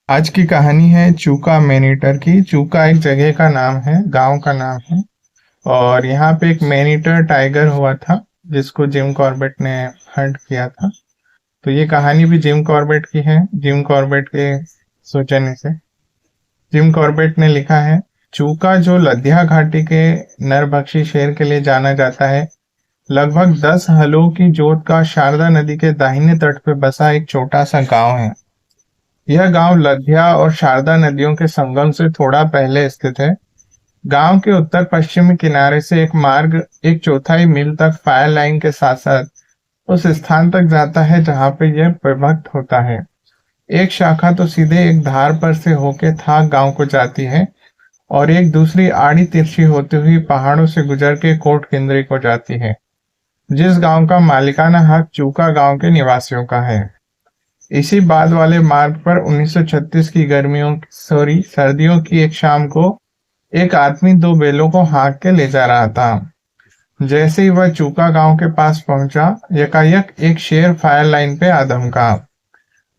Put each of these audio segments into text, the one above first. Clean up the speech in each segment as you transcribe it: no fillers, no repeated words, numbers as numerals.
आज की कहानी है चूका मैनीटर की। चूका एक जगह का नाम है, गांव का नाम है। और यहाँ पे एक मैनीटर टाइगर हुआ था जिसको जिम कॉर्बेट ने हंट किया था। तो ये कहानी भी जिम कॉर्बेट की है, जिम कॉर्बेट के सोचने से। जिम कॉर्बेट ने लिखा है, चूका जो लद्या घाटी के नरभक्षी शेर के लिए जाना जाता है, लगभग 10 हलों की जोत का शारदा नदी के दाहिने तट पे बसा एक छोटा सा गांव है। यह गांव लद्या और शारदा नदियों के संगम से थोड़ा पहले स्थित है। गांव के उत्तर पश्चिमी किनारे से एक मार्ग एक चौथाई मील तक फायर लाइन के साथ साथ उस स्थान तक जाता है जहां पे यह विभक्त होता है। एक शाखा तो सीधे एक धार पर से होके थाक गांव को जाती है और एक दूसरी आड़ी तिरछी होती हुई पहाड़ों से गुजर के कोट केंद्री को जाती है, जिस गांव का मालिकाना हक चूका गांव के निवासियों का है। इसी बाद वाले मार्ग पर 1936 की सर्दियों की एक शाम को एक आदमी दो बैलों को हाँक के ले जा रहा था। जैसे ही वह चूका गांव के पास पहुंचा, यकायक एक शेर फायर लाइन पे आ धमका।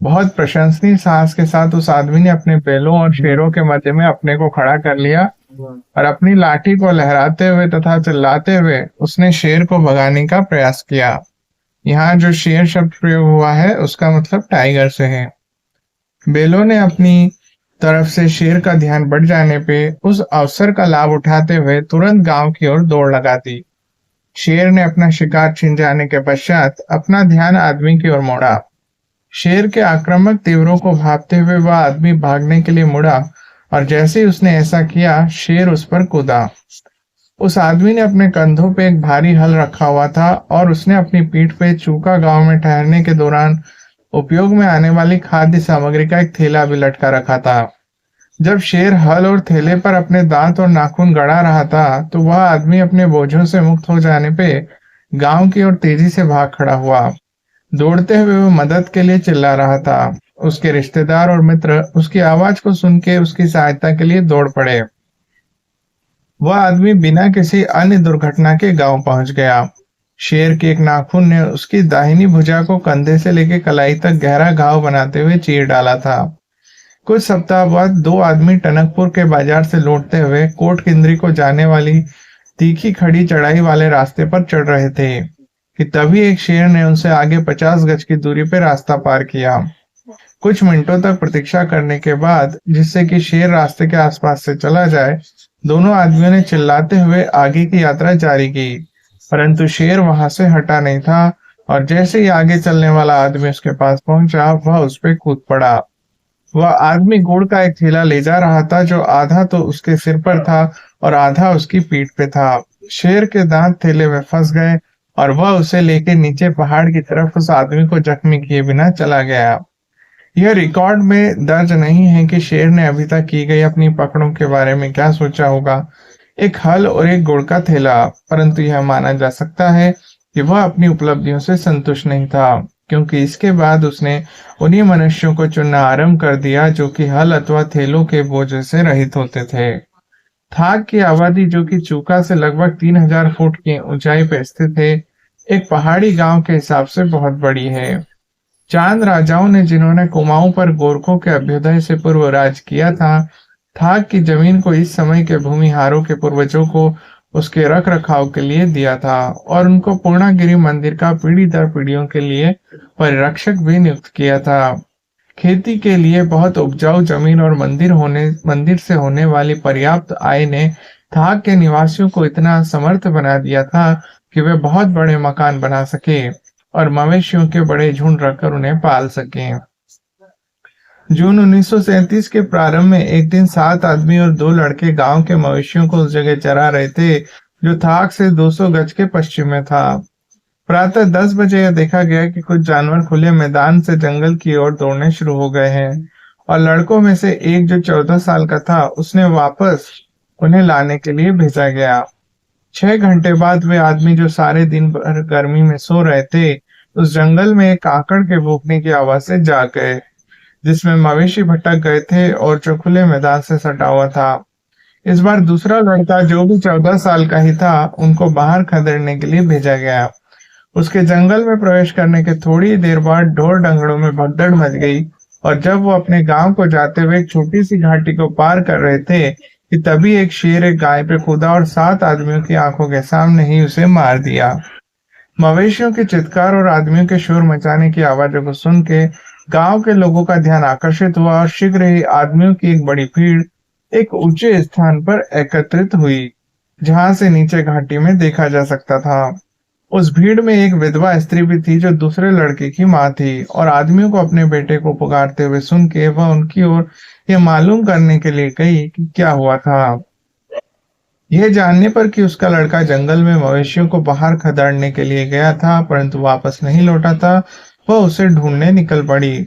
बहुत प्रशंसनीय साहस के साथ उस आदमी ने अपने बैलों और शेरों के मध्य में अपने को खड़ा कर लिया और अपनी लाठी को लहराते हुए तथा चिल्लाते हुए उसने शेर को भगाने का प्रयास किया। यहाँ जो शेर शब्द प्रयोग हुआ है उसका मतलब टाइगर से है। बेलों ने अपनी तरफ से शेर का ध्यान बढ़ जाने पे उस अवसर का लाभ उठाते हुए तुरंत गांव की ओर दौड़ लगा दी। शेर ने अपना शिकार छिन जाने के पश्चात अपना ध्यान आदमी की ओर मोड़ा। शेर के आक्रामक तीव्रों को भांपते हुए वह आदमी भागने के लिए मुड़ा और जैसे ही उसने ऐसा किया, शेर उस पर कूदा। उस आदमी ने अपने कंधों पे एक भारी हल रखा हुआ था और उसने अपनी पीठ पे चूका गांव में ठहरने के दौरान उपयोग में आने वाली खाद्य सामग्री का एक थैला भी लटका रखा था। जब शेर हल और थैले पर अपने दांत और नाखून गड़ा रहा था, तो वह आदमी अपने बोझों से मुक्त हो जाने पे गांव की ओर तेजी से भाग खड़ा हुआ। दौड़ते हुए वो मदद के लिए चिल्ला रहा था। उसके रिश्तेदार और मित्र उसकी आवाज को सुन के उसकी सहायता के लिए दौड़ पड़े। वह आदमी बिना किसी अन्य दुर्घटना के गांव पहुंच गया। शेर के एक नाखून ने उसकी दाहिनी भुजा को कंधे से लेकर कलाई तक गहरा घाव बनाते हुए चीर डाला था। कुछ सप्ताह बाद दो आदमी टनकपुर के बाजार से लौटते हुए कोट केंद्री को जाने वाली तीखी खड़ी चढ़ाई वाले रास्ते पर चढ़ रहे थे कि तभी एक शेर ने उनसे आगे 50 गज की दूरी पर रास्ता पार किया। कुछ मिनटों तक प्रतीक्षा करने के बाद, जिससे कि शेर रास्ते के आसपास से चला जाए, दोनों आदमियों ने चिल्लाते हुए आगे की यात्रा जारी की। परंतु शेर वहां से हटा नहीं था और जैसे ही आगे चलने वाला आदमी उसके पास पहुंचा, वह उस पर कूद पड़ा। वह आदमी गुड़ का एक थैला ले जा रहा था जो आधा तो उसके सिर पर था और आधा उसकी पीठ पे था। शेर के दांत थैले में फंस गए और वह उसे लेकर नीचे पहाड़ की तरफ उस आदमी को जख्मी किए बिना चला गया। यह रिकॉर्ड में दर्ज नहीं है कि शेर ने अभी तक की गई अपनी पकड़ों के बारे में क्या सोचा होगा। एक हल और एक गुड़ का थैला, परंतु यह माना जा सकता है कि वह अपनी उपलब्धियों से संतुष्ट नहीं था, क्योंकि इसके बाद उसने उन्हीं मनुष्यों को चुनना आरंभ कर दिया जो कि हल अथवा थैलों के बोझ से रहित होते थे। थाक की आबादी, जो कि चूका से लगभग 3000 फुट की ऊंचाई पर स्थित है, एक पहाड़ी गांव के हिसाब से बहुत बड़ी है। चांद राजाओं ने, जिन्होंने कुमाऊं पर गोरखों के अभ्युदय से पूर्व राज किया था, थाक की जमीन को इस समय के भूमिहारों के पूर्वजों को उसके रख रखाव के लिए दिया था और उनको पूर्णागिरि मंदिर का पीढ़ी दर पीढ़ियों के लिए परिरक्षक भी नियुक्त किया था। खेती के लिए बहुत उपजाऊ जमीन और मंदिर से होने वाली पर्याप्त आय ने थाक के निवासियों को इतना समर्थ बना दिया था कि वे बहुत बड़े मकान बना सके और मवेशियों के बड़े झुंड रखकर उन्हें पाल सकें। जून 1937 के प्रारंभ में एक दिन 7 आदमी और 2 लड़के गांव के मवेशियों को उस जगह चरा रहे थे जो थाक से 200 गज के पश्चिम में था। प्रातः 10 बजे यह देखा गया कि कुछ जानवर खुले मैदान से जंगल की ओर दौड़ने शुरू हो गए हैं और लड़कों में से एक, जो 14 साल का था, उसने वापस उन्हें लाने के लिए भेजा गया। 6 घंटे बाद वे आदमी, जो सारे दिन भर गर्मी में सो रहे थे, उस जंगल में एक आकड़ के भूखने की आवाज से जाग गए, जिसमें मवेशी भटक गए थे और जो खुले मैदान से सटा हुआ था। इस बार दूसरा लड़का, जो भी 14 साल का ही था, उनको बाहर खदेड़ने के लिए भेजा गया। उसके जंगल में प्रवेश करने के थोड़ी देर बाद ढोर डंगड़ों में भगदड़ मच गई और जब वो अपने गांव को जाते हुए एक छोटी सी घाटी को पार कर रहे थे कि तभी एक शेर एक गाय पे कूदा और 7 आदमियों की आंखों के सामने ही उसे मार दिया। मवेशियों के चित्कार और आदमियों के शोर मचाने की आवाजों को सुन के गांव के लोगों का ध्यान आकर्षित हुआ और शीघ्र ही आदमियों की एक बड़ी भीड़ एक ऊंचे स्थान पर एकत्रित हुई, जहां से नीचे घाटी में देखा जा सकता था। उस भीड़ में एक विधवा स्त्री भी थी जो दूसरे लड़के की मां थी, और आदमियों को अपने बेटे को पुकारते हुए सुन के वह उनकी ओर यह मालूम करने के लिए गई कि क्या हुआ था। यह जानने पर कि उसका लड़का जंगल में मवेशियों को बाहर खदेड़ने के लिए गया था परंतु वापस नहीं लौटा था, वह उसे ढूंढने निकल पड़ी।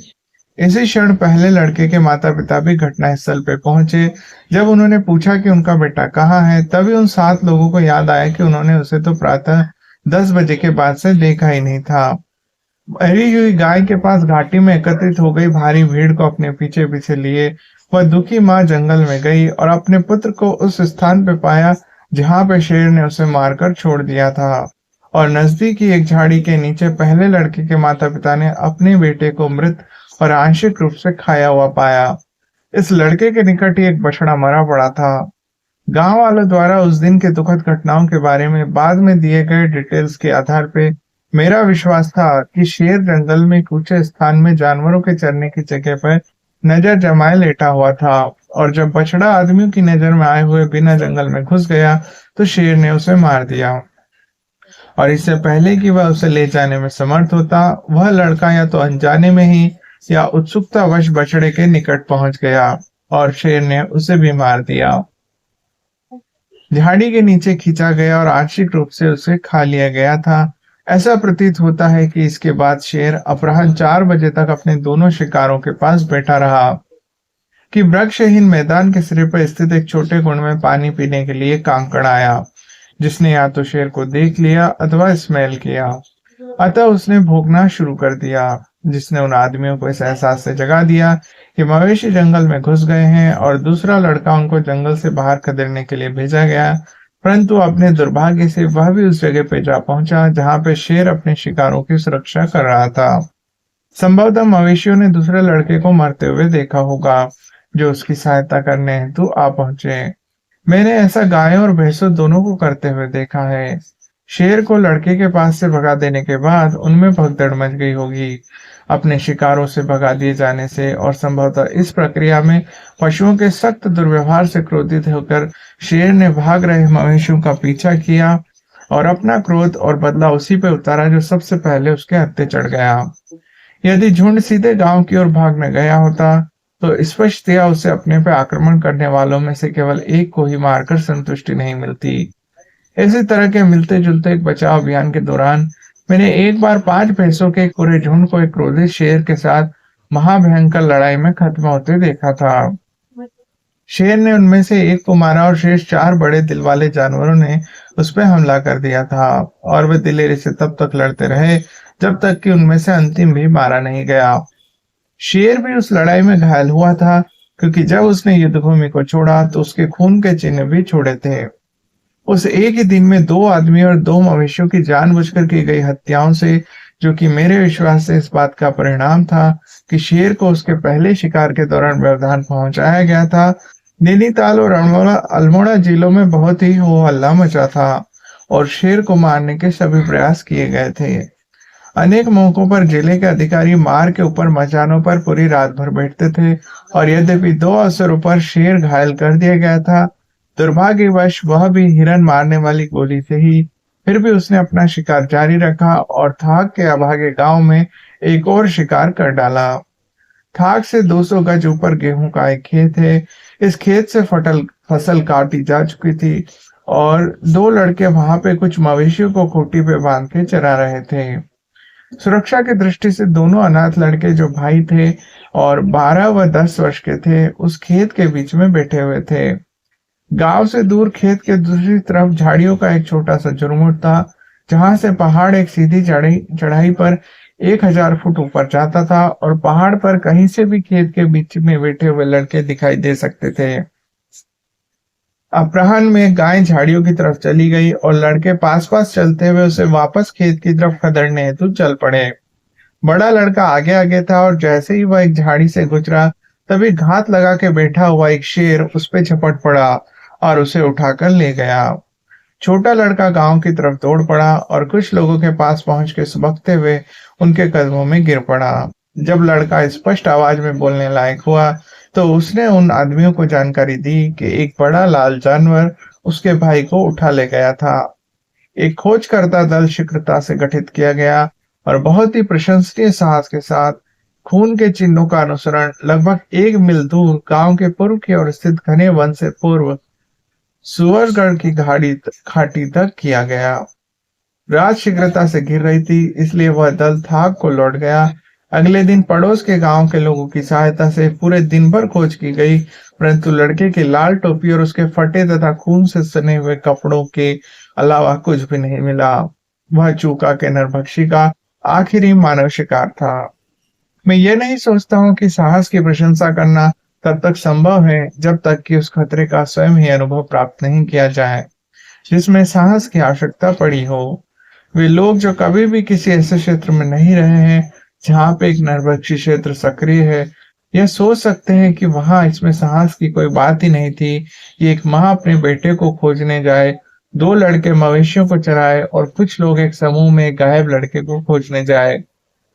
इसी क्षण पहले लड़के के माता पिता भी घटनास्थल पे पहुंचे। जब उन्होंने पूछा कि उनका बेटा कहाँ है, तभी उन 7 लोगों को याद आया कि उन्होंने उसे तो प्रातः 10 बजे के बाद से देखा ही नहीं था। मरी हुई गाय के पास घाटी में एकत्रित हो गई भारी भीड़ को अपने पीछे पीछे लिए वह दुखी माँ जंगल में गई और अपने पुत्र को उस स्थान पे पाया जहां पे शेर ने उसे मारकर छोड़ दिया था। और नजदीक ही एक झाड़ी के नीचे पहले लड़के के माता पिता ने अपने बेटे को मृत और आंशिक रूप से खाया हुआ पाया। इस लड़के के निकट ही एक बछड़ा मरा पड़ा था। गांव वालों द्वारा उस दिन के दुखद घटनाओं के बारे में बाद में दिए गए डिटेल्स के आधार पे मेरा विश्वास था कि शेर जंगल में एक ऊंचे स्थान में जानवरों के चरने की जगह पर नजर जमाए लेटा हुआ था, और जब बछड़ा आदमियों की नजर में आए हुए बिना जंगल में घुस गया तो शेर ने उसे मार दिया। और इससे पहले कि वह उसे ले जाने में समर्थ होता, वह लड़का या तो अनजाने में ही या उत्सुकतावश बछड़े के निकट पहुंच गया और शेर ने उसे भी मार दिया। झाड़ी के नीचे खींचा गया और आंशिक रूप से उसे खा लिया गया था। ऐसा प्रतीत होता है कि इसके बाद शेर अपराह्न 4 बजे तक अपने दोनों शिकारों के पास बैठा रहा कि वृक्षहीन मैदान के सिरे पर स्थित एक छोटे कुंड में पानी पीने के लिए कांकड़ आया, जिसने या तो शेर को देख लिया अथवा स्मेल किया। अतः उसने भौंकना शुरू कर दिया, जिसने उन आदमियों को इस एहसास से जगा दिया कि मवेशी जंगल में घुस गए हैं, और दूसरा लड़का उनको जंगल से बाहर खदेड़ने के लिए भेजा गया। परंतु अपने दुर्भाग्य से वह भी उस जगह पे जा पहुंचा जहां पे शेर अपने शिकारों की सुरक्षा कर रहा था। संभवतः मवेशियों ने दूसरे लड़के को मरते हुए देखा होगा, जो उसकी सहायता करने हेतु आ पहुंचे। मैंने ऐसा गायों और भैंसों दोनों को करते हुए देखा है। शेर को लड़के के पास से भगा देने के बाद उनमें भगदड़ मच गई होगी अपने शिकारों से भगा दिए जाने से, और संभवतः इस प्रक्रिया में पशुओं के सख्त दुर्व्यवहार से क्रोधित होकर शेर ने भाग रहे मवेशियों का पीछा किया और अपना क्रोध और बदला उसी पे उतारा जो सबसे पहले उसके हत्थे चढ़ गया। यदि झुंड सीधे गांव की ओर भागने गया होता तो स्पष्टतया उसे अपने पे आक्रमण करने वालों में से केवल एक को ही मारकर संतुष्टि नहीं मिलती। इसी तरह के मिलते जुलते एक बचाव अभियान के दौरान मैंने एक बार 5 भैंसों के एक पूरे झुंड को एक क्रोधित शेर के साथ महाभयंकर लड़ाई में खत्म होते देखा था। शेर ने उनमें से एक को मारा और शेष 4 बड़े दिल वाले जानवरों ने उस पर हमला कर दिया था, और वे दिलेरी से तब तक लड़ते रहे जब तक कि उनमें से अंतिम भी मारा नहीं गया। शेर भी उस लड़ाई में घायल हुआ था, क्योंकि जब उसने युद्ध भूमि को छोड़ा तो उसके खून के चिन्ह भी छोड़े थे। उस एक ही दिन में 2 आदमी और 2 मवेशियों की जानबूझकर की गई हत्याओं से, जो कि मेरे विश्वास से इस बात का परिणाम था कि शेर को उसके पहले शिकार के दौरान व्यवधान पहुंचाया गया था, नैनीताल और अल्मोड़ा जिलों में बहुत ही हो हल्ला मचा था और शेर को मारने के सभी प्रयास किए गए थे। अनेक मौकों पर जिले के अधिकारी मार के ऊपर मचानों पर पूरी रात भर बैठते थे, और यद्यपि 2 अवसरों पर शेर घायल कर दिया गया था, दुर्भाग्यवश वह भी हिरन मारने वाली गोली से ही फिर भी उसने अपना शिकार जारी रखा और थाक के अभागे गांव में एक और शिकार कर डाला। थाक से 200 गज ऊपर गेहूं का एक खेत है। इस खेत से फसल काटी जा चुकी थी और 2 लड़के वहां पे कुछ मवेशियों को खूंटी पे बांध के चरा रहे थे। सुरक्षा की दृष्टि से दोनों अनाथ लड़के जो भाई थे और 12 व 10 वर्ष के थे, उस खेत के बीच में बैठे हुए थे। गांव से दूर खेत के दूसरी तरफ झाड़ियों का एक छोटा सा झुरमुट था, जहां से पहाड़ एक सीधी चढ़ाई पर 1000 फुट ऊपर जाता था, और पहाड़ पर कहीं से भी खेत के बीच में बैठे हुए लड़के दिखाई दे सकते थे। अपराह्न में गाय झाड़ियों की तरफ चली गई और लड़के पास पास चलते हुए उसे वापस खेत की तरफ खदेड़ने हेतु चल पड़े। बड़ा लड़का आगे आगे था और जैसे ही वह एक झाड़ी से गुजरा, तभी घात लगा के बैठा हुआ एक शेर उस पे झपट पड़ा और उसे उठाकर ले गया। छोटा लड़का गांव की तरफ दौड़ पड़ा और कुछ लोगों के पास पहुंच के सुबकते हुए उनके कदमों में गिर पड़ा। जब लड़का स्पष्ट आवाज में बोलने लायक हुआ, तो उसने उन आदमियों को जानकारी दी कि एक बड़ा लाल जानवर उसके भाई को उठा ले गया था। एक खोजकर्ता दल शीघ्रता से गठित किया गया और बहुत ही प्रशंसनीय साहस के साथ खून के चिन्हों का अनुसरण लगभग 1 मील दूर गांव के पूर्व की ओर स्थित घने वन से पूर्व सुअरगढ़ की घाटी तक किया गया। रात शीघ्रता से घिर रही थी, इसलिए वह दल थाक को लौट गया। अगले दिन पड़ोस के गांव के लोगों की सहायता से पूरे दिन भर खोज की गई, परंतु लड़के की लाल टोपी और उसके फटे तथा खून से सने हुए कपड़ों के अलावा कुछ भी नहीं मिला। वह चूका के नरभक्षी का आखिरी मानव शिकार था। मैं ये नहीं सोचता हूँ कि साहस की प्रशंसा करना तब तक संभव है जब तक कि उस खतरे का स्वयं ही अनुभव प्राप्त नहीं किया जाए जिसमें साहस की आवश्यकता पड़ी हो। वे लोग जो कभी भी किसी ऐसे क्षेत्र में नहीं रहे हैं जहाँ पे एक नरभक्षी क्षेत्र सक्रिय है, यह सोच सकते हैं कि वहां इसमें साहस की कोई बात ही नहीं थी। ये एक माँ अपने बेटे को खोजने जाए, 2 लड़के मवेशियों को चराए और कुछ लोग एक समूह में एक गायब लड़के को खोजने जाए।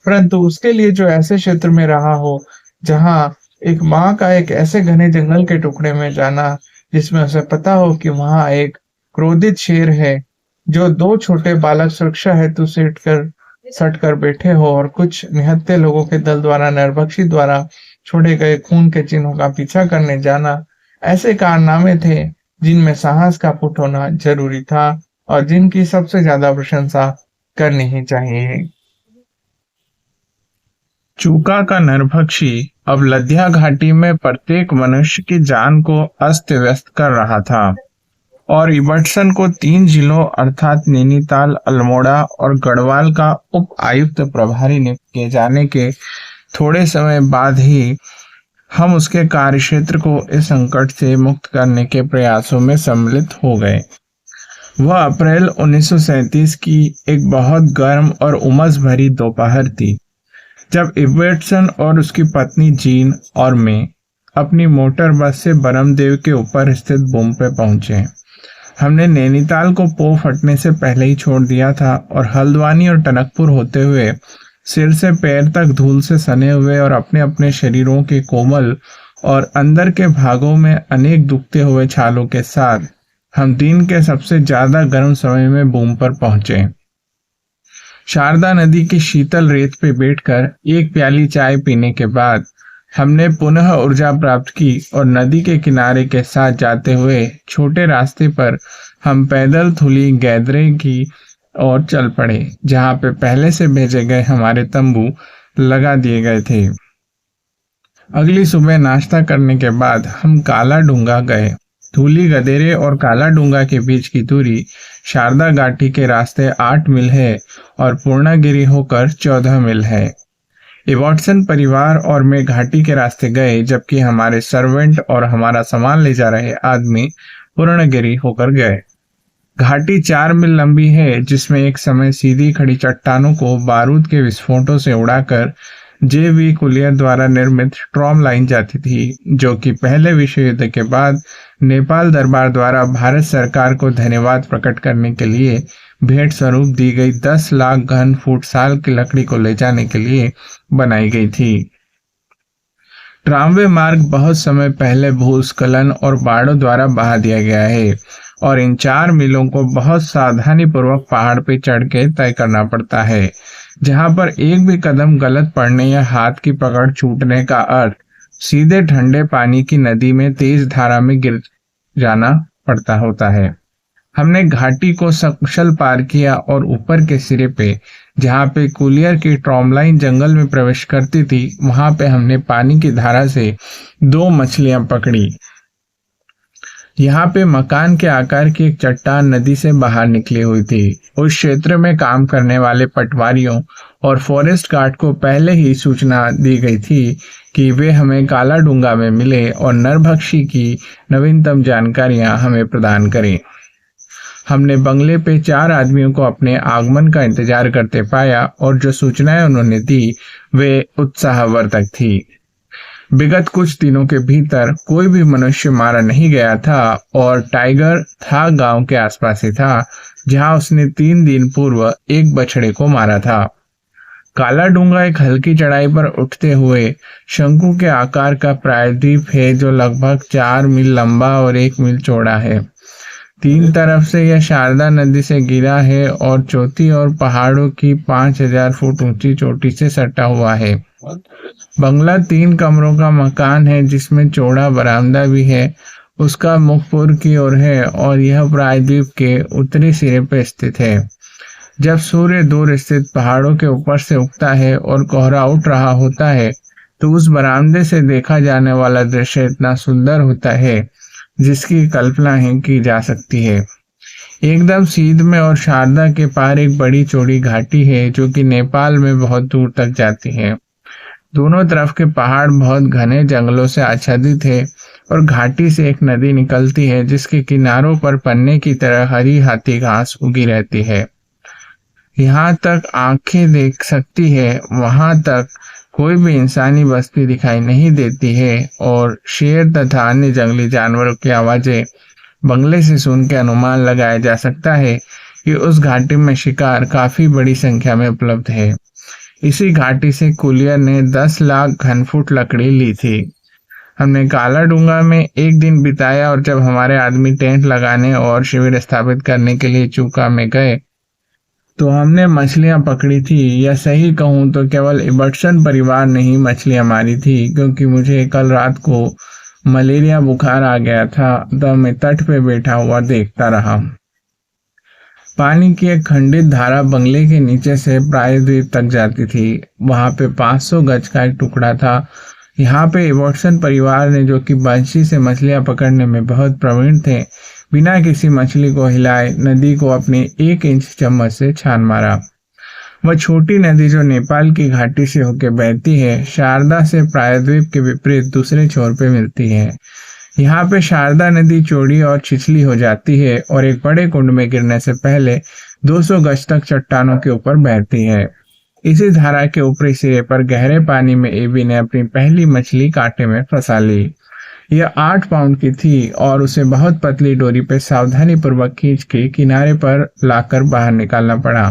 परंतु उसके लिए जो ऐसे क्षेत्र में रहा हो जहां एक माँ का एक ऐसे घने जंगल के टुकड़े में जाना जिसमें उसे पता हो कि वहां एक क्रोधित शेर है, जो 2 छोटे बालक सुरक्षा हेतु सट कर बैठे हो और कुछ निहत्थे लोगों के दल द्वारा नरभक्षी द्वारा छोड़े गए खून के चिन्हों का पीछा करने जाना, ऐसे कारनामे थे जिनमें साहस का पुट होना जरूरी था और जिनकी सबसे ज्यादा प्रशंसा करनी ही चाहिए। चूका का नरभक्षी अब लद्या घाटी में प्रत्येक मनुष्य की जान को अस्त व्यस्त कर रहा था और इबटसन को 3 जिलों अर्थात नैनीताल, अल्मोड़ा और गढ़वाल का उप आयुक्त प्रभारी नियुक्त किए जाने के थोड़े समय बाद ही हम उसके कार्यक्षेत्र को इस संकट से मुक्त करने के प्रयासों में सम्मिलित हो गए। वह अप्रैल 1937 की एक बहुत गर्म और उमस भरी दोपहर थी, जब इबटसन और उसकी पत्नी जीन और मैं अपनी मोटर बस से बरमदेव के ऊपर स्थित बूम पे पहुंचे। हमने नैनीताल को पो फटने से पहले ही छोड़ दिया था और हल्द्वानी और टनकपुर होते हुए सिर से पैर तक धूल से सने हुए और अपने अपने शरीरों के कोमल और अंदर के भागों में अनेक दुखते हुए छालों के साथ हम दिन के सबसे ज्यादा गर्म समय में बूम पर पहुंचे। शारदा नदी की शीतल रेत पे बैठकर एक प्याली चाय पीने के बाद हमने पुनः ऊर्जा प्राप्त की और नदी के किनारे के साथ जाते हुए छोटे रास्ते पर हम पैदल थुली गैदरे की ओर चल पड़े, जहाँ पे पहले से भेजे गए हमारे तंबू लगा दिए गए थे। अगली सुबह नाश्ता करने के बाद हम काला डूंगा गए। धूली गदेरे और काला डूंगा के बीच की दूरी शारदा घाटी के रास्ते 8 मील है और पूर्णागिरी होकर 14 मील है। इबटसन परिवार और मैं घाटी के रास्ते गए, जबकि हमारे सर्वेंट और हमारा सामान ले जा रहे आदमी पूर्णगिरी होकर गए। घाटी 4 मील लंबी है, जिसमें एक समय सीधी खड़ी चट्टानों को बारूद के विस्फोटों से उड़ाकर जे.वी. कुलियर द्वारा निर्मित स्ट्रॉम लाइन जाती थी, जो कि पहले विश्व युद्ध के बाद नेपाल दरबार द्वारा भारत सरकार को धन्यवाद प्रकट करने के लिए भेंट स्वरूप दी गई 10 लाख घन फुट साल की लकड़ी को ले जाने के लिए बनाई गई थी। ट्रामवे मार्ग बहुत समय पहले भूस्खलन और बाढ़ों द्वारा बहा दिया गया है और इन 4 मीलों को बहुत सावधानी पूर्वक पहाड़ पे चढ़ के तय करना पड़ता है, जहां पर एक भी कदम गलत पड़ने या हाथ की पकड़ छूटने का अर्थ सीधे ठंडे पानी की नदी में तेज धारा में गिर जाना पड़ता होता है। हमने घाटी को सकुशल पार किया और ऊपर के सिरे पे, जहाँ पे कुलियर की ट्रॉमलाइन जंगल में प्रवेश करती थी, वहां पे हमने पानी की धारा से 2 मछलियां पकड़ी। यहाँ पे मकान के आकार की एक चट्टान नदी से बाहर निकली हुई थी। उस क्षेत्र में काम करने वाले पटवारियों और फॉरेस्ट गार्ड को पहले ही सूचना दी गई थी कि वे हमें काला डूंगा में मिले और नरभक्षी की नवीनतम जानकारियां हमें प्रदान करें। हमने बंगले पे 4 आदमियों को अपने आगमन का इंतजार करते पाया और जो सूचनाएं उन्होंने दी वे उत्साहवर्धक थी। विगत कुछ दिनों के भीतर कोई भी मनुष्य मारा नहीं गया था और टाइगर था गांव के आसपास ही था जहां उसने 3 दिन पूर्व एक बछड़े को मारा था। काला डूंगा एक हल्की चढ़ाई पर उठते हुए शंकु के आकार का प्रायद्वीप है जो लगभग 4 मील लंबा और 1 मील चौड़ा है। 3 तरफ से यह शारदा नदी से घिरा है और चौथी और पहाड़ों की 5000 फुट ऊंची चोटी से सटा हुआ है। बंगला 3 कमरों का मकान है जिसमें चौड़ा बरामदा भी है। उसका मुख पूर्व की ओर है और यह प्रायद्वीप के उत्तरी सिरे पर स्थित है। जब सूर्य दूर स्थित पहाड़ों के ऊपर से उगता है और कोहरा उठ रहा होता है तो उस बरामदे से देखा जाने वाला दृश्य इतना सुंदर होता है जिसकी कल्पना ही की जा सकती है। एकदम सीध में और शारदा के पार एक बड़ी चौड़ी घाटी है जो कि नेपाल में बहुत दूर तक जाती है। दोनों तरफ के पहाड़ बहुत घने जंगलों से आच्छादित है और घाटी से एक नदी निकलती है जिसके किनारों पर पन्ने की तरह हरी हाथी घास उगी रहती है। यहाँ तक आंखें देख सकती है वहां तक कोई भी इंसानी बस्ती दिखाई नहीं देती है और शेर तथा अन्य जंगली जानवरों की आवाजें बंगले से सुन के अनुमान लगाया जा सकता है कि उस घाटी में शिकार काफी बड़ी संख्या में उपलब्ध है। इसी घाटी से कुलियर ने 10 लाख घनफुट लकड़ी ली थी। हमने काला डूंगा में एक दिन बिताया और जब हमारे आदमी टेंट लगाने और शिविर स्थापित करने के लिए चूका में गए तो हमने मछलियां पकड़ी थी। या सही कहूं तो केवल इबर्टसन परिवार ने ही मछलियां मारी थी क्योंकि मुझे कल रात को मलेरिया बुखार आ गया था तब मैं तट पे बैठा हुआ देखता रहा। पानी की एक खंडित धारा बंगले के नीचे से प्रायद्वीप तक जाती थी। वहां पे 500 गज का एक टुकड़ा था। यहाँ पे इबर्टसन परिवार ने जो कि बंशी से मछलियां पकड़ने में बहुत प्रवीण थे बिना किसी मछली को हिलाए नदी को अपने 1 इंच चम्मच से छान मारा। वह छोटी नदी जो नेपाल की घाटी से होकर बहती है शारदा से प्रायद्वीप के विपरीत दूसरे छोर पे मिलती है। यहाँ पे शारदा नदी चौड़ी और छिछली हो जाती है और एक बड़े कुंड में गिरने से पहले 200 गज तक चट्टानों के ऊपर बहती है। इसी धारा के ऊपरी सिरे पर गहरे पानी में एबी ने अपनी पहली मछली कांटे में फंसा ली। यह 8 पाउंड की थी और उसे बहुत पतली डोरी पे सावधानी पूर्वक खींच के किनारे पर लाकर बाहर निकालना पड़ा।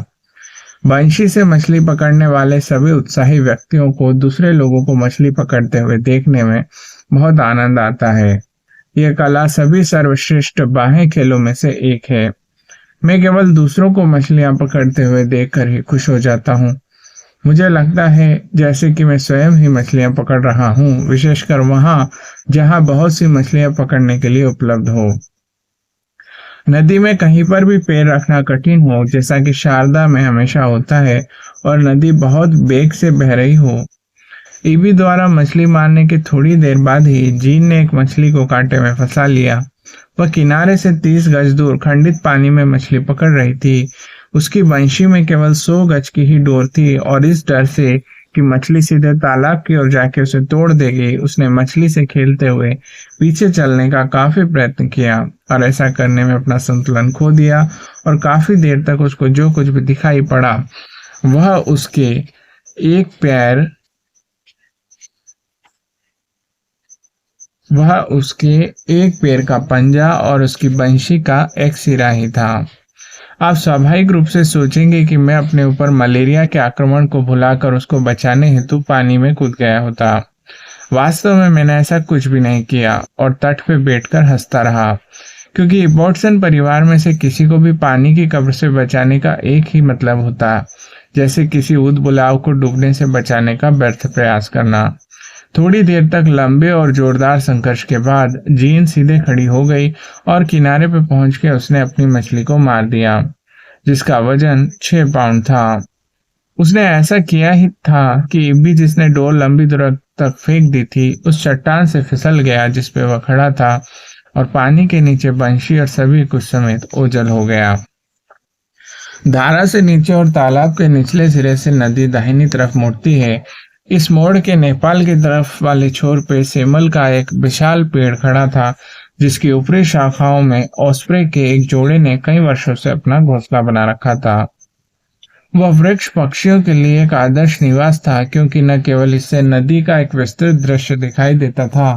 बंशी से मछली पकड़ने वाले सभी उत्साही व्यक्तियों को दूसरे लोगों को मछली पकड़ते हुए देखने में बहुत आनंद आता है। यह कला सभी सर्वश्रेष्ठ बाह्य खेलों में से एक है। मैं केवल दूसरों को मछलियां पकड़ते हुए देखकर ही खुश हो जाता हूँ। मुझे लगता है जैसे कि मैं स्वयं ही मछलियां पकड़ रहा हूँ, विशेषकर वहां जहां बहुत सी मछलियां पकड़ने के लिए उपलब्ध हो। नदी में कहीं पर भी पैर रखना कठिन हो जैसा कि शारदा में हमेशा होता है और नदी बहुत वेग से बह रही हो। ईबी द्वारा मछली मारने के थोड़ी देर बाद ही जीन ने एक मछली को कांटे में फंसा लिया। वह किनारे से 30 गज दूर खंडित पानी में मछली पकड़ रही थी। उसकी बंशी में केवल 100 गज की ही डोर थी और इस डर से कि मछली सीधे तालाब की ओर जाके उसे तोड़ देगी उसने मछली से खेलते हुए पीछे चलने का काफी प्रयत्न किया और ऐसा करने में अपना संतुलन खो दिया और काफी देर तक उसको जो कुछ भी दिखाई पड़ा वह उसके एक पैर का पंजा और उसकी बंशी का एक सिरा ही था। आप स्वाभाविक रूप से सोचेंगे कि मैं अपने ऊपर मलेरिया के आक्रमण को भुलाकर उसको बचाने हेतु पानी में कूद गया होता। वास्तव में मैंने ऐसा कुछ भी नहीं किया और तट पे बैठकर हंसता रहा क्योंकि इबर्टसन परिवार में से किसी को भी पानी की कब्र से बचाने का एक ही मतलब होता, जैसे किसी ऊद बुलाव को डूबने से बचाने का व्यर्थ प्रयास करना। थोड़ी देर तक लंबे और जोरदार संघर्ष के बाद जीन सीधे खड़ी हो गई और किनारे पर पहुंच के उसने अपनी मछली को मार दिया जिसका वजन 6 पाउंड था। उसने ऐसा किया ही था कि इब्बी जिसने डोर लंबी दूर तक फेंक दी थी उस चट्टान से फिसल गया जिस पे वह खड़ा था और पानी के नीचे बंशी और सभी कुछ समेत ओझल हो गया। धारा से नीचे और तालाब के निचले सिरे से नदी दाहिनी तरफ मुड़ती है। इस मोड़ के नेपाल की तरफ वाले छोर पे सेमल का एक विशाल पेड़ खड़ा था जिसकी ऊपरी शाखाओं में ऑस्प्रे के एक जोड़े ने कई वर्षों से अपना घोंसला बना रखा था। वह वृक्ष पक्षियों के लिए एक आदर्श निवास था, क्योंकि न केवल इससे नदी का एक विस्तृत दृश्य दिखाई देता था,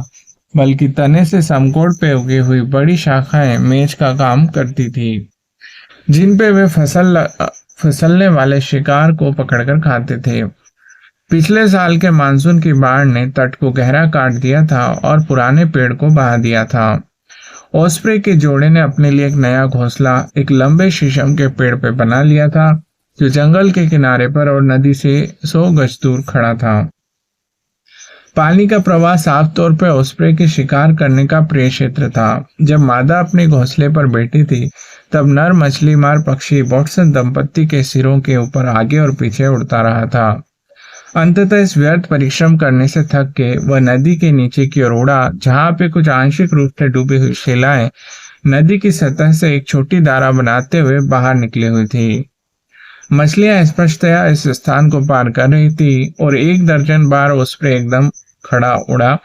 बल्कि तने से समकोण पे उगी हुई बड़ी शाखाएं मेज का काम करती थी, जिन पे वे फिसलने वाले शिकार को पकड़कर खाते थे। पिछले साल के मानसून की बाढ़ ने तट को गहरा काट दिया था और पुराने पेड़ को बहा दिया था। ओस्प्रे के जोड़े ने अपने लिए एक नया घोंसला एक लंबे शीशम के पेड़ पे बना लिया था, जो जंगल के किनारे पर और नदी से 100 गज दूर खड़ा था। पानी का प्रवाह साफ तौर पर ओस्प्रे के शिकार करने का प्रिय क्षेत्र था। जब मादा अपने घोंसले पर बैठी थी, तब नर मछली मार पक्षी वॉटसन दंपत्ति के सिरों के ऊपर आगे और पीछे उड़ता रहा था। अंततः इस व्यर्थ परिश्रम करने से थक के वह नदी के नीचे की ओर उड़ा, जहां पे कुछ आंशिक रूप से डूबी हुई शिलाएं नदी की सतह से एक छोटी धारा बनाते हुए बाहर निकली हुई थी। मछलियां स्पष्टतया इस स्थान को पार कर रही थी और 1 दर्जन बार उस पर एकदम खड़ा उड़ा,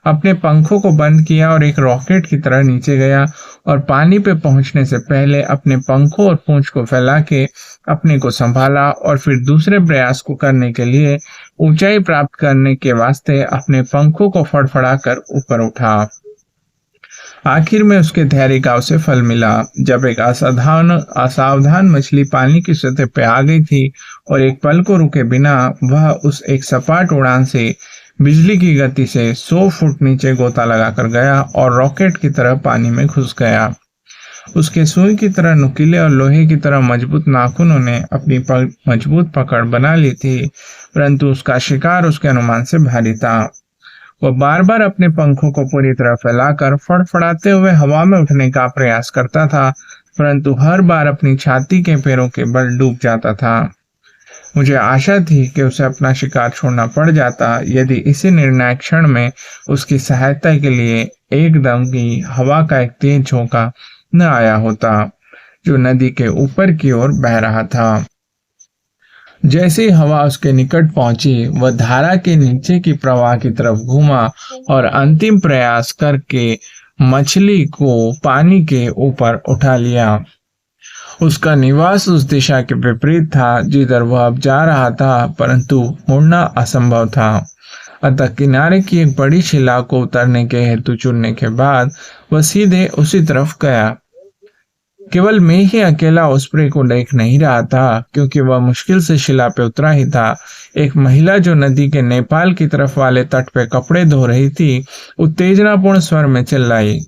अपने पंखों को बंद किया और एक रॉकेट की तरह नीचे गया और पानी पे पहुंचने से पहले अपने पंखों और पूंछ को फैला के अपने को संभाला और फिर दूसरे प्रयास को करने के लिए ऊंचाई प्राप्त करने के वास्ते अपने पंखों को फड़फड़ाकर ऊपर उठा। आखिर में उसके धैर्य का उसे फल मिला। जब एक असावधान मछली पानी की सतह पे आ गई थी और एक पल को रुके बिना वह उस एक सपाट उड़ान से बिजली की गति से 100 फुट नीचे गोता लगाकर गया और रॉकेट की तरह पानी में घुस गया। उसके सुई की तरह नुकीले और लोहे की तरह मजबूत नाखूनों ने अपनी मजबूत पकड़ बना ली थी, परंतु उसका शिकार उसके अनुमान से भारी था। वह बार बार अपने पंखों को पूरी तरह फैलाकर फड़फड़ाते हुए हवा में उठने का प्रयास करता था, परंतु हर बार अपनी छाती के पैरों के बल डूब जाता था। मुझे आशा थी कि उसे अपना शिकार छोड़ना पड़ जाता यदि इसी निर्णायक क्षण में उसकी सहायता के लिए एकदम की हवा का एक तेज झोंका न आया होता, जो नदी के ऊपर की ओर बह रहा था। जैसे ही हवा उसके निकट पहुंची, वह धारा के नीचे की प्रवाह की तरफ घूमा और अंतिम प्रयास करके मछली को पानी के ऊपर उठा लिया। उसका निवास उस दिशा के विपरीत था जिधर वह अब जा रहा था, परंतु मुड़ना असंभव था। अतः किनारे की एक बड़ी शिला को उतरने के हेतु चुनने के बाद वह सीधे उसी तरफ गया। केवल मैं ही अकेला ओस्प्रे को देख नहीं रहा था, क्योंकि वह मुश्किल से शिला पे उतरा ही था। एक महिला जो नदी के नेपाल की तरफ वाले तट पे कपड़े धो रही थी, उत्तेजनापूर्ण स्वर में चिल्लाई।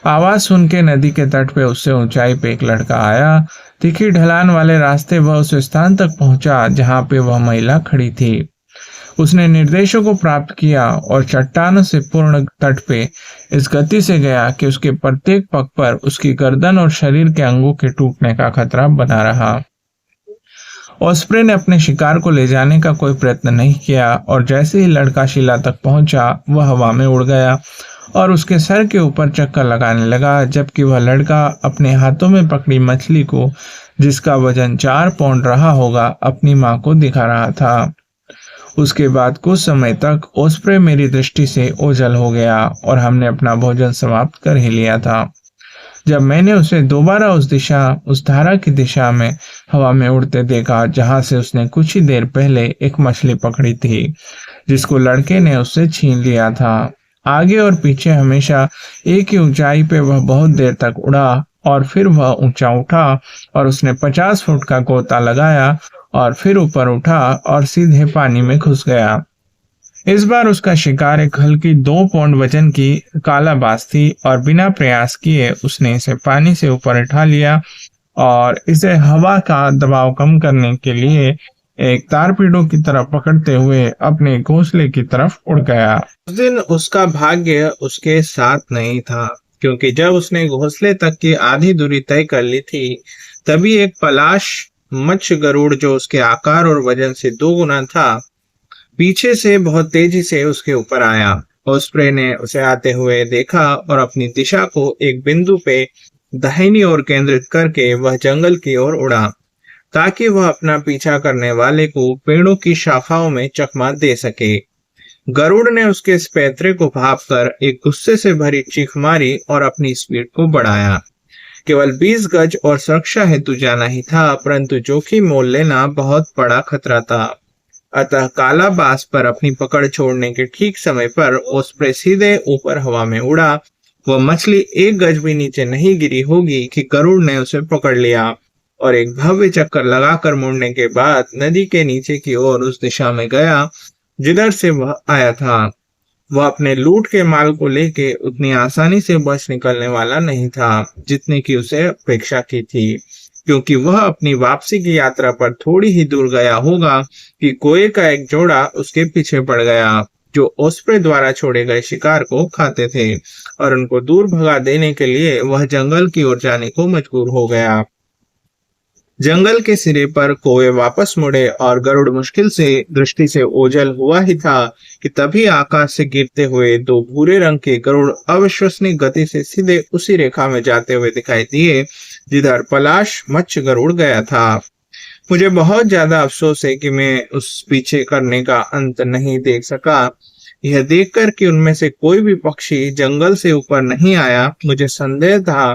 आवाज सुन के नदी के तट पे उससे ऊंचाई पे एक लड़का आया। तीखी ढलान वाले रास्ते वह उस स्थान तक पहुंचा जहां पे वह महिला खड़ी थी। उसने निर्देशों को प्राप्त किया और चट्टानों से पूर्ण तट पे इस गति से गया कि उसके प्रत्येक पग पर उसकी गर्दन और शरीर के अंगों के टूटने का खतरा बना रहा। ओस्प्रे ने अपने शिकार को ले जाने का कोई प्रयत्न नहीं किया और जैसे ही लड़का शिला तक पहुंचा, वह हवा में उड़ गया और उसके सर के ऊपर चक्कर लगाने लगा, जबकि वह लड़का अपने हाथों में पकड़ी मछली को, जिसका वजन 4 पाउंड रहा होगा, अपनी मां को दिखा रहा था। उसके बाद कुछ समय तक ओस्प्रे मेरी दृष्टि से ओझल हो गया और हमने अपना भोजन समाप्त कर ही लिया था। जब मैंने उसे दोबारा उस धारा की दिशा में हवा में उड़ते देखा जहां से उसने कुछ ही देर पहले एक मछली पकड़ी थी, जिसको लड़के ने उससे छीन लिया था। आगे और पीछे हमेशा एक ही ऊंचाई पे वह बहुत देर तक उड़ा और फिर वह ऊंचा उठा और उसने 50 फुट का गोता लगाया और फिर ऊपर उठा और सीधे पानी में घुस गया। इस बार उसका शिकार एक हल्की 2 पाउंड वजन की कालाबाज थी और बिना प्रयास किए उसने इसे पानी से ऊपर उठा लिया और इसे हवा का दबाव कम करने के लिए एक तारपीड़ों की तरफ पकड़ते हुए अपने घोंसले की तरफ उड़ गया। उस दिन उसका भाग्य उसके साथ नहीं था, क्योंकि जब उसने घोंसले तक की आधी दूरी तय कर ली थी, तभी एक पलाश मच्छ गरुड़, जो उसके आकार और वजन से 2 गुना था, पीछे से बहुत तेजी से उसके ऊपर आया। ओस्प्रे ने उसे आते हुए देखा और अपनी दिशा को एक बिंदु पे दाहिनी ओर केंद्रित करके वह जंगल की ओर उड़ा, ताकि वह अपना पीछा करने वाले को पेड़ों की शाखाओं में चकमा दे सके। गरुड़ ने उसके इस पैतरे को भांपकर एक गुस्से से भरी चीख मारी और अपनी स्पीड को बढ़ाया। केवल 20 गज और सुरक्षा हेतु जाना ही था, परंतु जोखिम मोल लेना बहुत बड़ा खतरा था। अतः काला बास पर अपनी पकड़ छोड़ने के ठीक समय पर ओस्प्रे सीधे ऊपर हवा में उड़ा। वह मछली 1 गज भी नीचे नहीं गिरी होगी कि गरुड़ ने उसे पकड़ लिया और एक भव्य चक्कर लगाकर मुड़ने के बाद नदी के नीचे की ओर उस दिशा में गया जिधर से वह आया था। वह अपने लूट के माल को लेके उतनी आसानी से बच निकलने वाला नहीं था जितनी की उसे अपेक्षा की थी, क्योंकि वह अपनी वापसी की यात्रा पर थोड़ी ही दूर गया होगा कि कोए का एक जोड़ा उसके पीछे पड़ गया, जो ओस्प्रे द्वारा छोड़े गए शिकार को खाते थे, और उनको दूर भगा देने के लिए वह जंगल की ओर जाने को मजबूर हो गया। जंगल के सिरे पर कौवे वापस मुड़े और गरुड़ मुश्किल से दृष्टि से ओझल हुआ ही था कि तभी आकाश से गिरते हुए 2 भूरे रंग के गरुड़ अविश्वसनीय गति से सीधे उसी रेखा में जाते हुए दिखाई दिए जिधर पलाश मच्छ गरुड़ गया था। मुझे बहुत ज्यादा अफसोस है कि मैं उस पीछे करने का अंत नहीं देख सका। यह देखकर कि उनमें से कोई भी पक्षी जंगल से ऊपर नहीं आया, मुझे संदेह था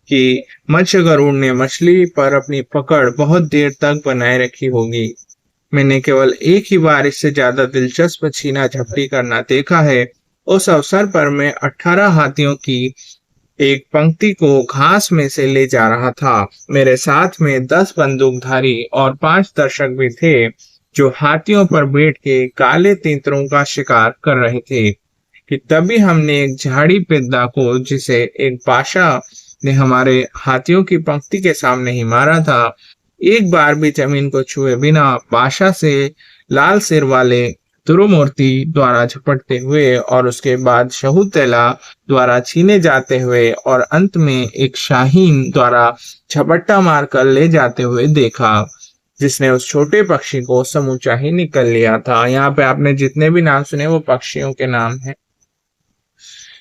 कि मत्स्य गरुड़ ने मछली पर अपनी पकड़ बहुत देर तक बनाए रखी होगी। मैंने केवल एक ही बार इससे ज्यादा दिलचस्प छीना झपटी करना देखा है। उस अवसर पर मैं 18 हाथियों की एक पंक्ति को घास में से ले जा रहा था। मेरे साथ में 10 बंदूकधारी और 5 दर्शक भी थे जो हाथियों पर बैठ के काले तीतरों का शिकार कर रहे थे कि तभी हमने एक झाड़ी पिद्दा को, जिसे एक बादशाह ने हमारे हाथियों की पंक्ति के सामने ही मारा था, एक बार भी जमीन को छुए बिना बादशाह से लाल सिर वाले तुरुमूर्ति द्वारा झपटते हुए और उसके बाद शहुतेला द्वारा छीने जाते हुए और अंत में एक शाहीन द्वारा झपट्टा मारकर ले जाते हुए देखा, जिसने उस छोटे पक्षी को समूचा ही निकल लिया था। यहाँ पे आपने जितने भी नाम सुने वो पक्षियों के नाम हैं।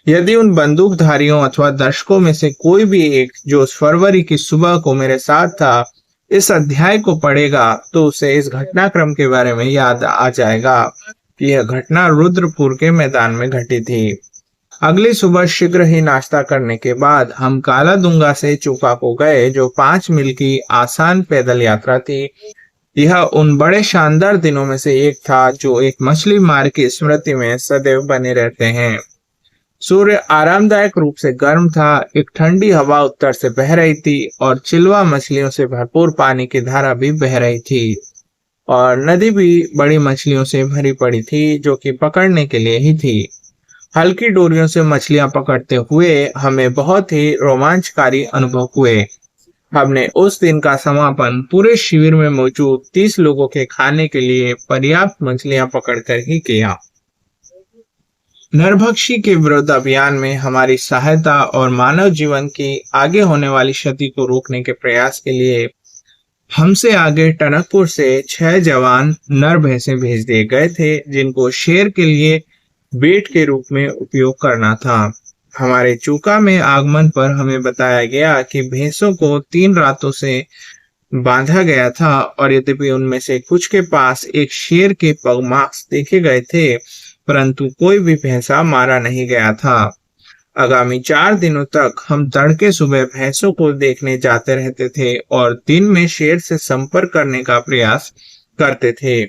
यदि उन बंदूकधारियों अथवा दर्शकों में से कोई भी एक जो उस फरवरी की सुबह को मेरे साथ था इस अध्याय को पढ़ेगा तो उसे इस घटनाक्रम के बारे में याद आ जाएगा कि यह घटना रुद्रपुर के मैदान में घटी थी। अगली सुबह शीघ्र ही नाश्ता करने के बाद हम कालादुंगा से चूका को गए, जो 5 मील की आसान पैदल यात्रा थी। यह उन बड़े शानदार दिनों में से एक था जो एक मछली मार की स्मृति में सदैव बने रहते हैं। सूर्य आरामदायक रूप से गर्म था, एक ठंडी हवा उत्तर से बह रही थी और चिलवा मछलियों से भरपूर पानी की धारा भी बह रही थी और नदी भी बड़ी मछलियों से भरी पड़ी थी जो कि पकड़ने के लिए ही थी। हल्की डोरियों से मछलियां पकड़ते हुए हमें बहुत ही रोमांचकारी अनुभव हुए। हमने उस दिन का समापन पूरे शिविर में मौजूद 30 लोगों के खाने के लिए पर्याप्त मछलियां पकड़कर ही किया। नरभक्षी के विरुद्ध अभियान में हमारी सहायता और मानव जीवन की आगे होने वाली क्षति को रोकने के प्रयास के लिए हमसे आगे टनकपुर से 6 जवान नर भैंसे भेज दिए गए थे, जिनको शेर के लिए बेट के रूप में उपयोग करना था। हमारे चूका में आगमन पर हमें बताया गया कि भैंसों को 3 रातों से बांधा गया था और यद्यपि उनमें से कुछ के पास एक शेर के पगमार्क्स देखे गए थे, परंतु कोई भी भैंसा मारा नहीं गया था। आगामी 4 दिनों तक हम तड़के सुबह भैंसों को देखने जाते रहते थे और दिन में शेर से संपर्क करने का प्रयास करते थे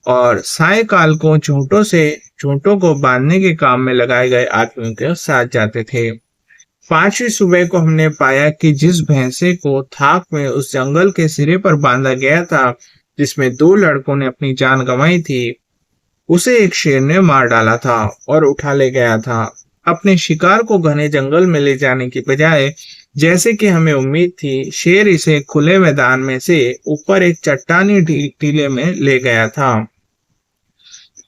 और सायकाल को झूठों को बांधने के काम में लगाए गए आदमियों के साथ जाते थे। 5वीं सुबह को हमने पाया कि जिस भैंसे को थाक में उस जंगल के सिरे पर बांधा गया था, जिसमें 2 लड़कों ने अपनी जान गंवाई थी, उसे एक शेर ने मार डाला था और उठा ले गया था। अपने शिकार को घने जंगल में ले जाने की बजाय, जैसे कि हमें उम्मीद थी, शेर इसे खुले मैदान में से ऊपर एक चट्टानी टीले में ले गया था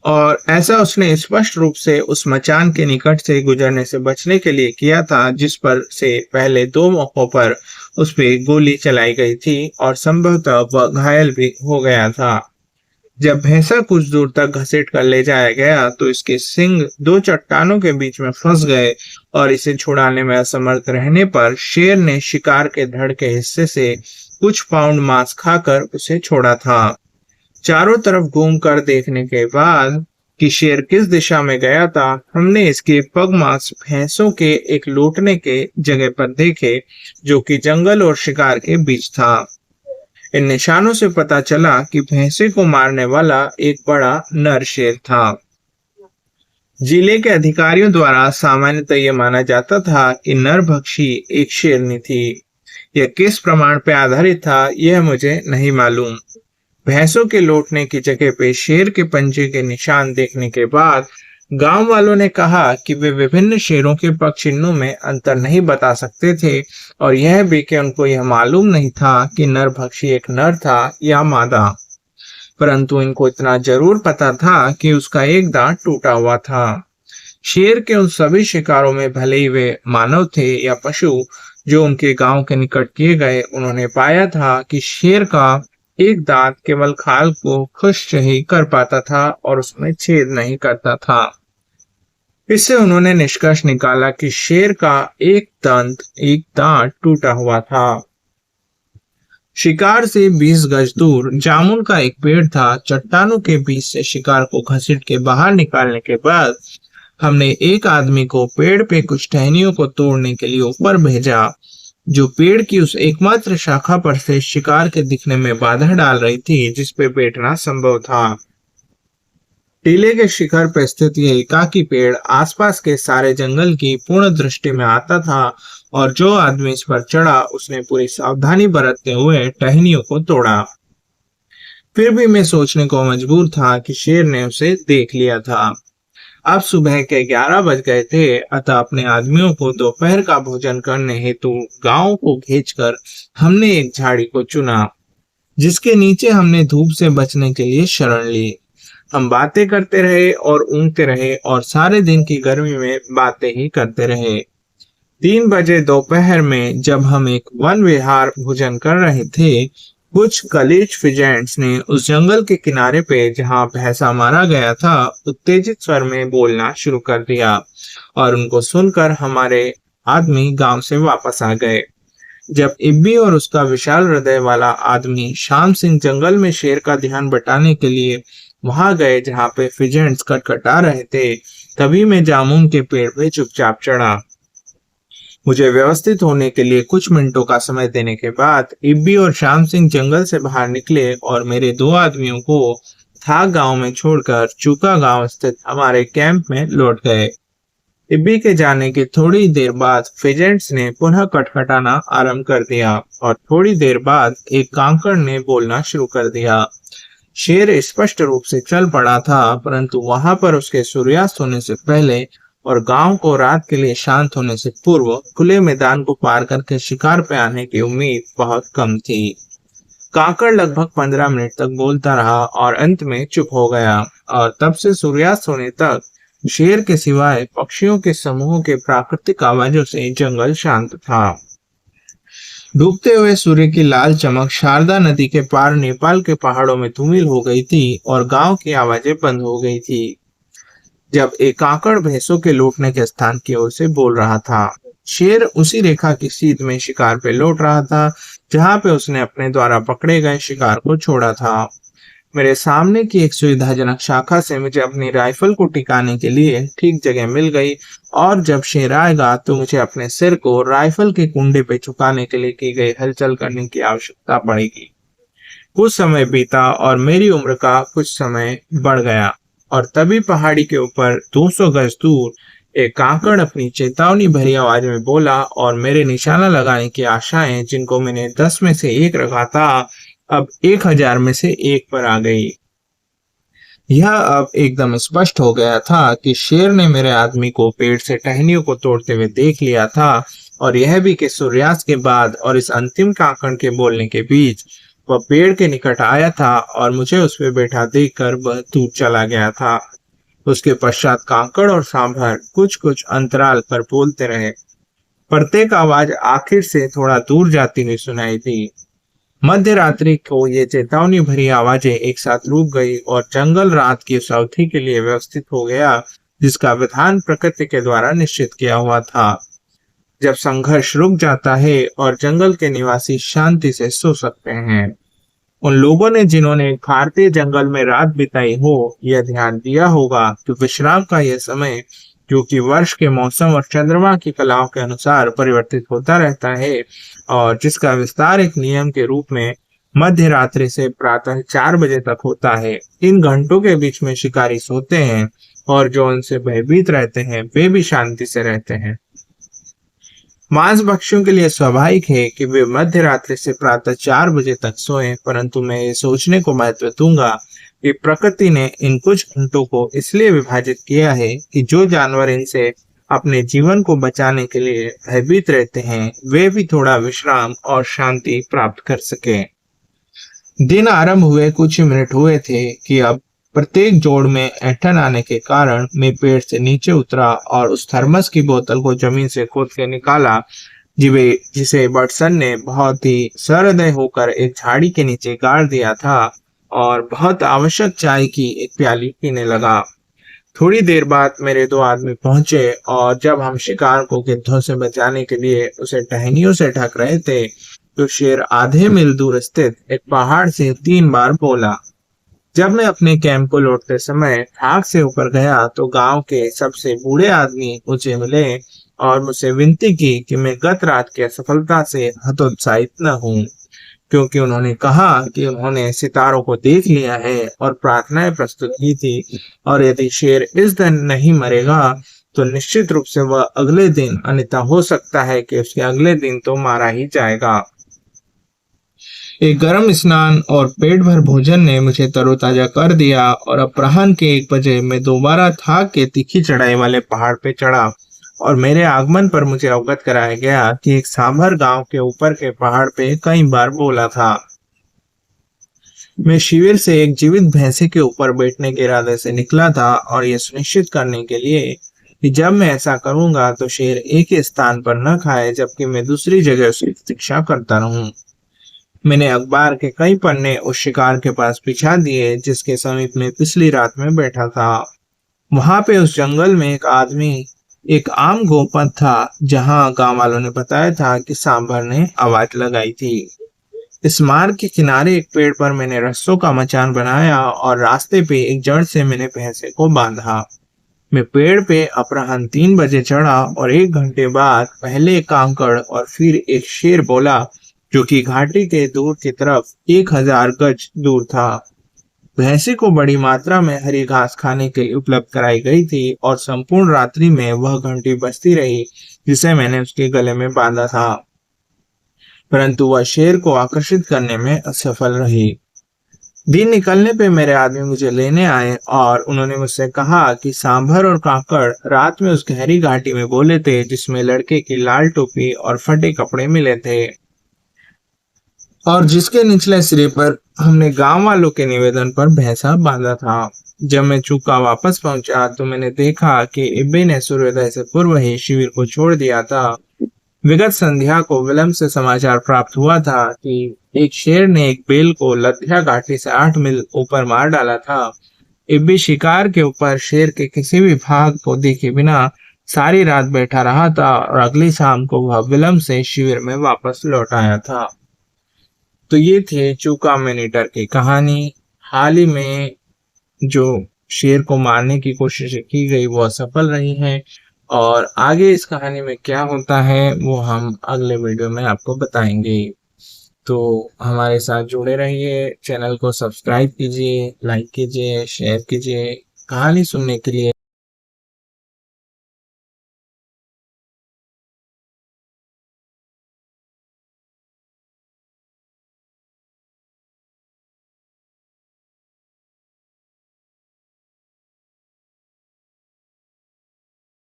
और ऐसा उसने स्पष्ट रूप से उस मचान के निकट से गुजरने से बचने के लिए किया था, जिस पर से पहले 2 मौकों पर उस पे गोली चलाई गई थी और संभवतः वह घायल भी हो गया था। जब भैंसा कुछ दूर तक घसीट कर ले जाया गया तो इसके सिंग 2 चट्टानों के बीच में फंस गए और इसे छुड़ाने में असमर्थ रहने पर शेर ने शिकार के धड़ के हिस्से से कुछ पाउंड मांस खाकर उसे छोड़ा था। चारों तरफ घूमकर देखने के बाद कि शेर किस दिशा में गया था, हमने इसके पगमार्क्स भैंसों के एक लौटने के जगह पर देखे, जो कि जंगल और शिकार के बीच था। इन निशानों से पता चला कि भैंसे को मारने वाला एक बड़ा नर शेर था। जिले के अधिकारियों द्वारा सामान्यतः यह माना जाता था कि नरभक्षी एक शेरनी थी। यह किस प्रमाण पर आधारित था, यह मुझे नहीं मालूम। भैंसों के लौटने की जगह पे शेर के पंजे के निशान देखने के बाद गांव वालों ने कहा कि वे विभिन्न शेरों के पग चिन्हों में अंतर नहीं बता सकते थे, और यह भी कि उनको यह मालूम नहीं था कि नरभक्षी एक नर था या मादा। परंतु इनको इतना जरूर पता था कि उसका एक दांत टूटा हुआ था। शेर के उन सभी शिकारों में, भले ही वे मानव थे या पशु जो उनके गांव के निकट किए गए, उन्होंने पाया था कि शेर का एक दांत केवल खाल को खुश्क ही कर पाता था और उसमें छेद नहीं करता था। इससे उन्होंने निष्कर्ष निकाला कि शेर का एक दांत टूटा हुआ था। शिकार से 20 गज दूर जामुन का एक पेड़ था। चट्टानों के बीच से शिकार को घसीट के बाहर निकालने के बाद हमने एक आदमी को पेड़ पे कुछ टहनियों को तोड़ने के लिए ऊपर भेजा, जो पेड़ की उस एकमात्र शाखा पर से शिकार के दिखने में बाधा डाल रही थी जिस पे बैठना संभव था। टीले के शिखर पर स्थित यह एकाकी पेड़ आसपास के सारे जंगल की पूर्ण दृष्टि में आता था, और जो आदमी इस पर चढ़ा उसने पूरी सावधानी बरतते हुए टहनियों को तोड़ा। फिर भी मैं सोचने को मजबूर था कि शेर ने उसे देख लिया था। अब सुबह के 11 बज गए थे, अतः अपने आदमियों को दोपहर का भोजन करने हेतु गांव को खींचकर हमने एक झाड़ी को चुना, जिसके नीचे हमने धूप से बचने के लिए शरण ली। हम बातें करते रहे और ऊँघते रहे और सारे दिन की गर्मी में बातें ही करते रहे। 3 बजे दोपहर में जब हम एक वन विहार भोजन कर रहे थे, कुछ कलीज फिजेंट्स ने उस जंगल के किनारे पे जहां भैंसा मारा गया था उत्तेजित स्वर में बोलना शुरू कर दिया, और उनको सुनकर हमारे आदमी गांव से वापस आ गए। जब इब्बी और उसका विशाल हृदय वाला आदमी श्याम सिंह जंगल में शेर का ध्यान बटाने के लिए वहां गए जहां पे फिजेंट्स कटकटा रहे थे, तभी मैं जामुन के पेड़ पे चुपचाप चढ़ा। मुझे व्यवस्थित होने के लिए कुछ मिनटों का समय देने के बाद इब्बी और श्याम सिंह जंगल से बाहर निकले और मेरे 2 आदमियों को था गांव में छोड़कर चूका गांव स्थित हमारे कैंप में लौट गए। इब्बी के जाने के थोड़ी देर बाद फिजेंट्स ने पुनः कटकटाना आरंभ कर दिया, और थोड़ी देर बाद एक कांकड़ ने बोलना शुरू कर दिया। शेर स्पष्ट रूप से चल पड़ा था, परंतु वहां पर उसके सूर्यास्त होने से पहले और गांव को रात के लिए शांत होने से पूर्व खुले मैदान को पार करके शिकार पे आने की उम्मीद बहुत कम थी। कांकड़ लगभग 15 मिनट तक बोलता रहा और अंत में चुप हो गया, और तब से सूर्यास्त होने तक शेर के सिवाय पक्षियों के समूह के प्राकृतिक आवाजों से जंगल शांत था। डूबते हुए सूर्य की लाल चमक शारदा नदी के पार नेपाल के पहाड़ों में धूमिल हो गई थी और गांव की आवाजें बंद हो गई थी। जब एक कांकड़ भैंसों के लौटने के स्थान की ओर से बोल रहा था, शेर उसी रेखा की सीध में शिकार पे लौट रहा था जहां पे उसने अपने द्वारा पकड़े गए शिकार को छोड़ा था। मेरे सामने की एक सुविधाजनक शाखा से मुझे अपनी राइफल को टिकाने के लिए ठीक जगह मिल गई, और जब शेर आएगा तो मुझे अपने सिर को राइफल के कुंडे पे झुकाने के लिए की गई हलचल करने की आवश्यकता पड़ेगी। कुछ समय बीता और मेरी उम्र का कुछ समय बढ़ गया, और तभी पहाड़ी के ऊपर 200 गज दूर एक कांकड़ अपनी चेतावनी भरी आवाज में बोला, और मेरे निशाना लगाने की आशाएं जिनको मैंने 10 में से 1 रखा था अब 1000 में से 1 पर आ गई। यह अब एकदम स्पष्ट हो गया था कि शेर ने मेरे आदमी को पेड़ से टहनियों को तोड़ते हुए देख लिया था, और यह भी कि सूर्यास्त के बाद और इस अंतिम कांकड़ के बोलने के बीच वह पेड़ के निकट आया था और मुझे उस पे बैठा देखकर वह दूर चला गया था। उसके पश्चात कांकड़ और सांभर कुछ कुछ अंतराल पर बोलते रहे। प्रत्येक आवाज आखिर से थोड़ा दूर जाती हुई सुनाई दी। मध्य रात्रि को ये चेतावनी भरी आवाजें एक साथ रुक गई और जंगल रात की उस अवधि के लिए व्यवस्थित हो गया जिसका विधान प्रकृति के द्वारा निश्चित किया हुआ था। जब संघर्ष रुक जाता है और जंगल के निवासी शांति से सो सकते हैं, उन लोगों ने जिन्होंने भारतीय जंगल में रात बिताई हो, यह ध्यान दिया होगा कि विश्राम का यह समय, जो कि वर्ष के मौसम और चंद्रमा की कलाओं के अनुसार परिवर्तित होता रहता है और जिसका विस्तार एक नियम के रूप में मध्य रात्रि से प्रातः 4 बजे तक होता है। इन घंटों के बीच में शिकारी सोते हैं और जो उनसे भयभीत रहते हैं वे भी शांति से रहते हैं। मांस भक्षियों के लिए स्वाभाविक है कि वे मध्य रात्रि से प्रातः 4 बजे तक सोएं, परंतु मैं ये सोचने को महत्व दूंगा कि प्रकृति ने इन कुछ घंटों को इसलिए विभाजित किया है कि जो जानवर इनसे अपने जीवन को बचाने के लिए भयभीत रहते हैं वे भी थोड़ा विश्राम और शांति प्राप्त कर सकें। दिन आरंभ हुए कुछ ही मिनट हुए थे कि अब प्रत्येक जोड़ में ऐंठन आने के कारण मैं पेड़ से नीचे उतरा और उस थर्मस की बोतल को जमीन से खोद के निकाला, जिसे बटसन ने बहुत ही सहृदय होकर एक झाड़ी के नीचे गाड़ दिया था और बहुत आवश्यक चाय की एक प्याली पीने लगा। थोड़ी देर बाद मेरे 2 आदमी पहुंचे और जब हम शिकार को गिद्धों से बचाने के लिए उसे टहनियों से ढक रहे थे तो शेर आधे मील दूर स्थित एक पहाड़ से 3 बार बोला। जब मैं अपने कैंप को लौटते समय ठाक से ऊपर गया तो गांव के सबसे बूढ़े आदमी मुझे मिले और मुझसे विनती की कि मैं गत रात की असफलता से हतोत्साहित न हूं, क्योंकि उन्होंने कहा कि उन्होंने सितारों को देख लिया है और प्रार्थनाएं प्रस्तुत की थी और यदि शेर इस दिन नहीं मरेगा तो निश्चित रूप से वह अगले दिन, अन्यथा हो सकता है कि उसके अगले दिन तो मारा ही जाएगा। एक गर्म स्नान और पेट भर भोजन ने मुझे तरोताजा कर दिया और अपराह्न के 1 बजे मैं दोबारा थाक के तीखी चढ़ाई वाले पहाड़ पे चढ़ा और मेरे आगमन पर मुझे अवगत कराया गया कि एक सांभर गांव के ऊपर के पहाड़ पे कई बार बोला था। मैं शिविर से एक जीवित भैंसे के ऊपर बैठने के इरादे से निकला था और यह सुनिश्चित करने के लिए कि जब मैं ऐसा करूंगा तो शेर एक ही स्थान पर न खाए जबकि मैं दूसरी जगह उसकी प्रतीक्षा करता रहूं। मैंने अखबार के कई पन्ने उस शिकार के पास बिछा दिए जिसके समीप में पिछली रात में बैठा था। वहां पे उस जंगल में एक आदमी एक आम गोपन था जहां गांव वालों ने बताया था कि सांभर ने आवाज लगाई थी। इस मार्ग के किनारे एक पेड़ पर मैंने रस्सों का मचान बनाया और रास्ते पे एक जड़ से मैंने भैंसे को बांधा। मैं पेड़ पे अपराह्न 3 बजे चढ़ा और 1 घंटे बाद पहले एक कांकड़ और फिर एक शेर बोला, जो कि घाटी के दूर की तरफ 1000 गज दूर था। भैंसे को बड़ी मात्रा में हरी घास खाने के लिए उपलब्ध कराई गई थी और संपूर्ण रात्रि में वह घंटी बजती रही जिसे मैंने उसके गले में बांधा था, परंतु वह शेर को आकर्षित करने में असफल रही। दिन निकलने पे मेरे आदमी मुझे लेने आए और उन्होंने मुझसे कहा कि सांभर और काकड़ रात में उस गहरी घाटी में बोले थे जिसमें लड़के की लाल टोपी और फटे कपड़े मिले थे और जिसके निचले सिरे पर हमने गांव वालों के निवेदन पर भैंसा बांधा था। जब मैं चूका वापस पहुंचा तो मैंने देखा कि इब्बे ने सूर्योदय से पूर्व ही शिविर को छोड़ दिया था। विगत संध्या को विलंब से समाचार प्राप्त हुआ था कि एक शेर ने एक बेल को लद्या घाटी से 8 मील ऊपर मार डाला था। इब्बी शिकार के ऊपर शेर के किसी भी भाग को देखे बिना सारी रात बैठा रहा था और अगली शाम को वह विलंब से शिविर में वापस लौट आया था। तो ये थे चूका मैनीटर की कहानी। हाल ही में जो शेर को मारने की कोशिश की गई वो असफल रही है और आगे इस कहानी में क्या होता है वो हम अगले वीडियो में आपको बताएंगे। तो हमारे साथ जुड़े रहिए, चैनल को सब्सक्राइब कीजिए, लाइक कीजिए, शेयर कीजिए। कहानी सुनने के लिए